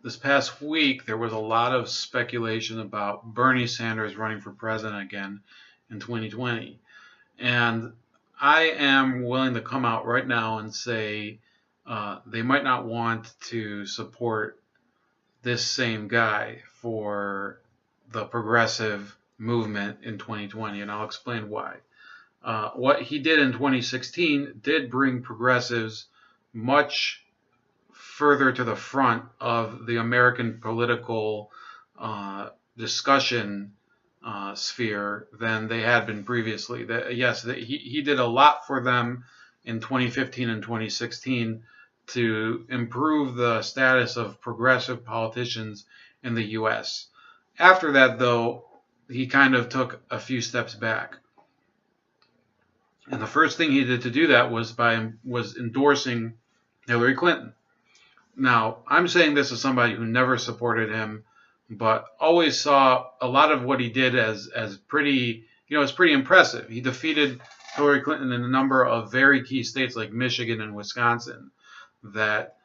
this past week there was a lot of speculation about Bernie Sanders running for president again in 2020. And I am willing to come out right now and say they might not want to support this same guy for the progressive movement in 2020, and I'll explain why. What he did in 2016 did bring progressives much further to the front of the American political discussion sphere than they had been previously. Yes, he did a lot for them in 2015 and 2016 to improve the status of progressive politicians in the U.S. After that, though, he kind of took a few steps back. And the first thing he did to do that was endorsing Hillary Clinton. Now, I'm saying this as somebody who never supported him, but always saw a lot of what he did as pretty, it's pretty impressive. He defeated Hillary Clinton in a number of very key states like Michigan and Wisconsin that,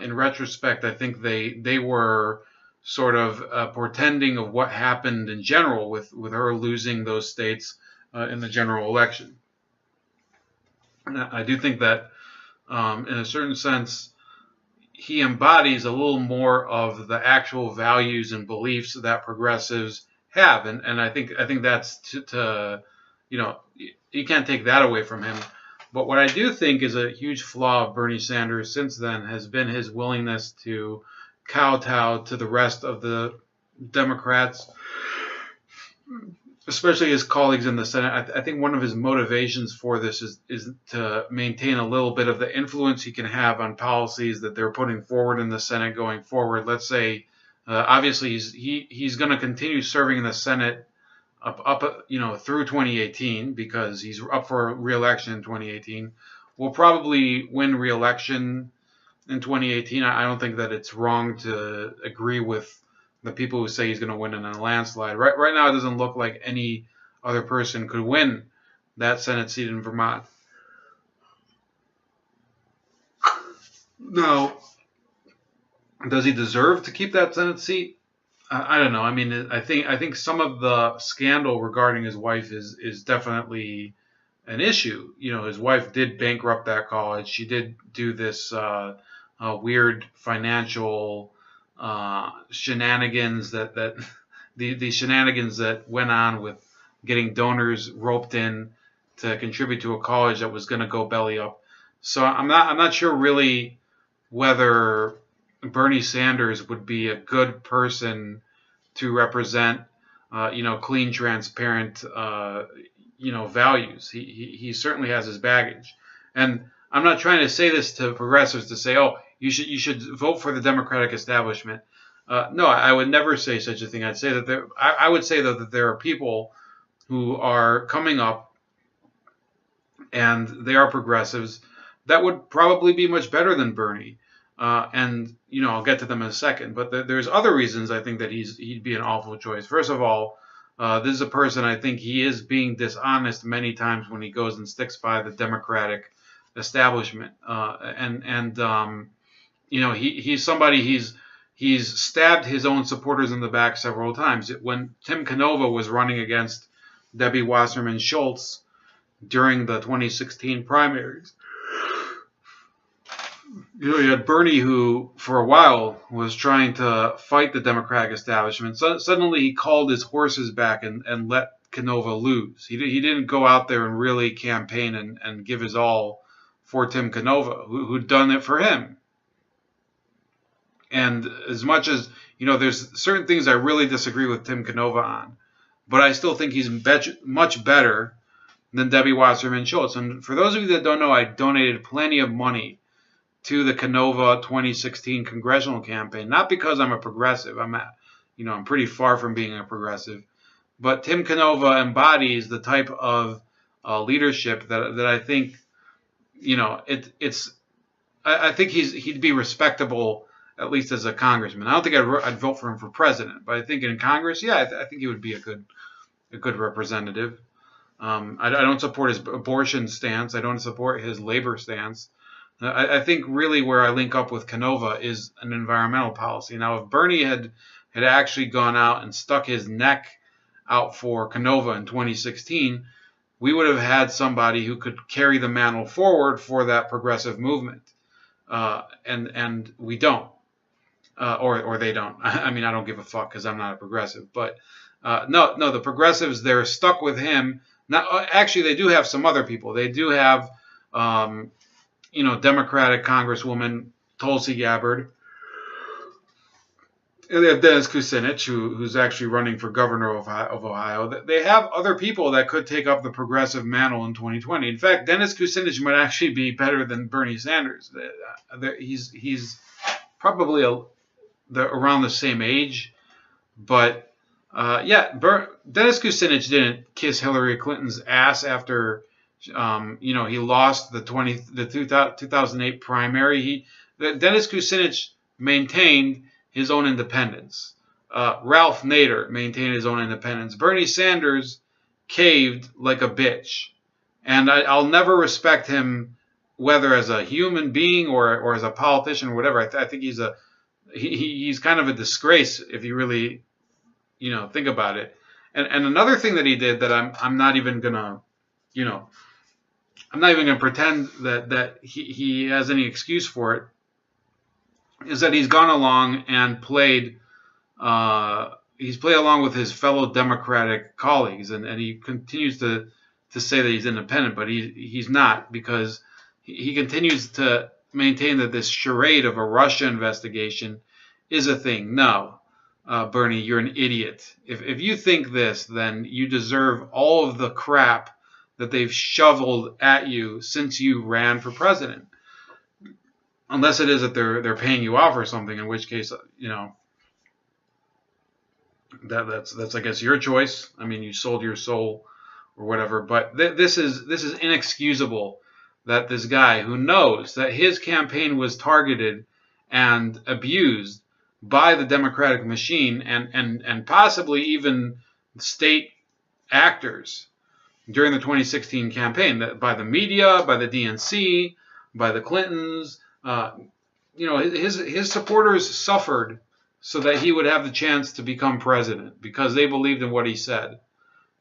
in retrospect, I think they were sort of portending of what happened in general with her losing those states in the general election. And I do think that, in a certain sense, he embodies a little more of the actual values and beliefs that progressives have, and I think that's to you can't take that away from him. But what I do think is a huge flaw of Bernie Sanders since then has been his willingness to kowtow to the rest of the Democrats, especially his colleagues in the Senate. I think one of his motivations for this is to maintain a little bit of the influence he can have on policies that they're putting forward in the Senate going forward. Let's say, obviously, he's going to continue serving in the Senate up through 2018 because he's up for re-election in 2018. We'll probably win re-election in 2018. I don't think that it's wrong to agree with the people who say he's going to win in a landslide. Right now, it doesn't look like any other person could win that Senate seat in Vermont. Now, does he deserve to keep that Senate seat? I don't know. I mean, I think some of the scandal regarding his wife is definitely an issue. His wife did bankrupt that college. She did do this weird financial shenanigans that the shenanigans that went on with getting donors roped in to contribute to a college that was going to go belly up. So I'm not sure really whether Bernie Sanders would be a good person to represent clean, transparent values. He certainly has his baggage, and I'm not trying to say this to progressives to say, oh, you should vote for the Democratic establishment. No, I would never say such a thing. I'd say that I would say though that there are people who are coming up, and they are progressives that would probably be much better than Bernie. And I'll get to them in a second. But there's other reasons I think that he'd be an awful choice. First of all, this is a person I think he is being dishonest many times when he goes and sticks by the Democratic establishment. He's somebody he's stabbed his own supporters in the back several times. When Tim Canova was running against Debbie Wasserman Schultz during the 2016 primaries, you had Bernie, who for a while was trying to fight the Democratic establishment. So suddenly he called his horses back and let Canova lose. He didn't go out there and really campaign and give his all for Tim Canova, who'd done it for him. And as much as, there's certain things I really disagree with Tim Canova on, but I still think he's much better than Debbie Wasserman Schultz. And for those of you that don't know, I donated plenty of money to the Canova 2016 congressional campaign, not because I'm a progressive. I'm pretty far from being a progressive, but Tim Canova embodies the type of leadership that I think, I think he'd be respectable, at least as a congressman. I don't think I'd vote for him for president, but I think in Congress, yeah, I think he would be a good representative. I don't support his abortion stance. I don't support his labor stance. I think really where I link up with Canova is an environmental policy. Now, if Bernie had actually gone out and stuck his neck out for Canova in 2016, we would have had somebody who could carry the mantle forward for that progressive movement, and we don't, or they don't. I mean, I don't give a fuck because I'm not a progressive, but no, the progressives, they're stuck with him. Now, actually, they do have some other people. They do have. Democratic Congresswoman Tulsi Gabbard. And they have Dennis Kucinich, who's actually running for governor of Ohio. They have other people that could take up the progressive mantle in 2020. In fact, Dennis Kucinich might actually be better than Bernie Sanders. He's probably around the same age, but Dennis Kucinich didn't kiss Hillary Clinton's ass after he lost the 2008 primary. Dennis Kucinich maintained his own independence. Ralph Nader maintained his own independence. Bernie Sanders caved like a bitch, and I'll never respect him, whether as a human being or as a politician or whatever. I think he's kind of a disgrace if you really think about it. And another thing that he did that I'm not even gonna I'm not even going to pretend that he has any excuse for it, is that he's gone along and he's played along with his fellow Democratic colleagues, and he continues to say that he's independent, but he's not, because he continues to maintain that this charade of a Russia investigation is a thing. No, Bernie, you're an idiot. If you think this, then you deserve all of the crap that they've shoveled at you since you ran for president. Unless it is that they're paying you off or something, in which case, that's I guess your choice. I mean, you sold your soul or whatever. But this is inexcusable that this guy, who knows that his campaign was targeted and abused by the Democratic machine and possibly even state actors during the 2016 campaign, by the media, by the DNC, by the Clintons, his supporters suffered so that he would have the chance to become president because they believed in what he said.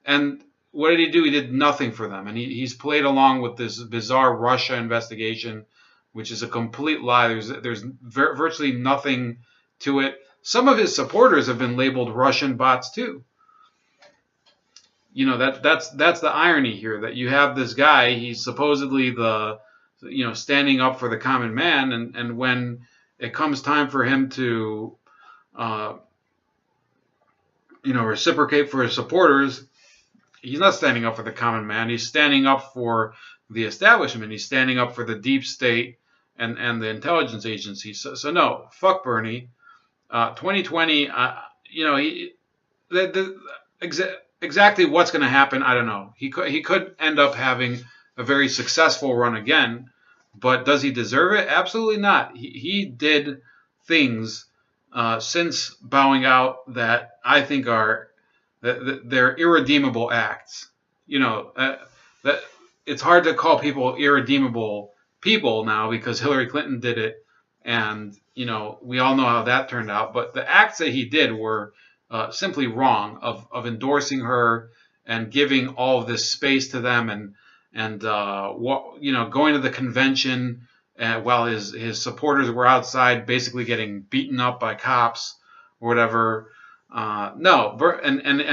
And what did he do? He did nothing for them. And he's played along with this bizarre Russia investigation, which is a complete lie. There's virtually nothing to it. Some of his supporters have been labeled Russian bots too. That's the irony here, that you have this guy, he's supposedly standing up for the common man, and when it comes time for him to reciprocate for his supporters, he's not standing up for the common man. He's standing up for the establishment. He's standing up for the deep state and the intelligence agencies. So no, fuck Bernie. 2020, exactly what's going to happen, I don't know. He could end up having a very successful run again, but does he deserve it? Absolutely not. He did things since bowing out that I think they're irredeemable acts. That it's hard to call people irredeemable people now because Hillary Clinton did it, and we all know how that turned out. But the acts that he did were simply wrong, of endorsing her and giving all of this space to them, and going to the convention while his supporters were outside basically getting beaten up by cops or whatever. And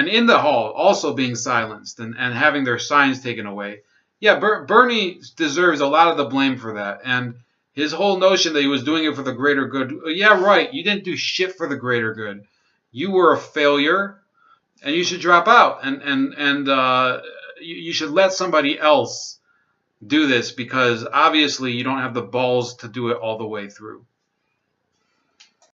in the hall also being silenced and having their signs taken away. Yeah, Bernie deserves a lot of the blame for that. And his whole notion that he was doing it for the greater good. Yeah, right. You didn't do shit for the greater good. You were a failure, and you should drop out. And you should let somebody else do this, because obviously you don't have the balls to do it all the way through.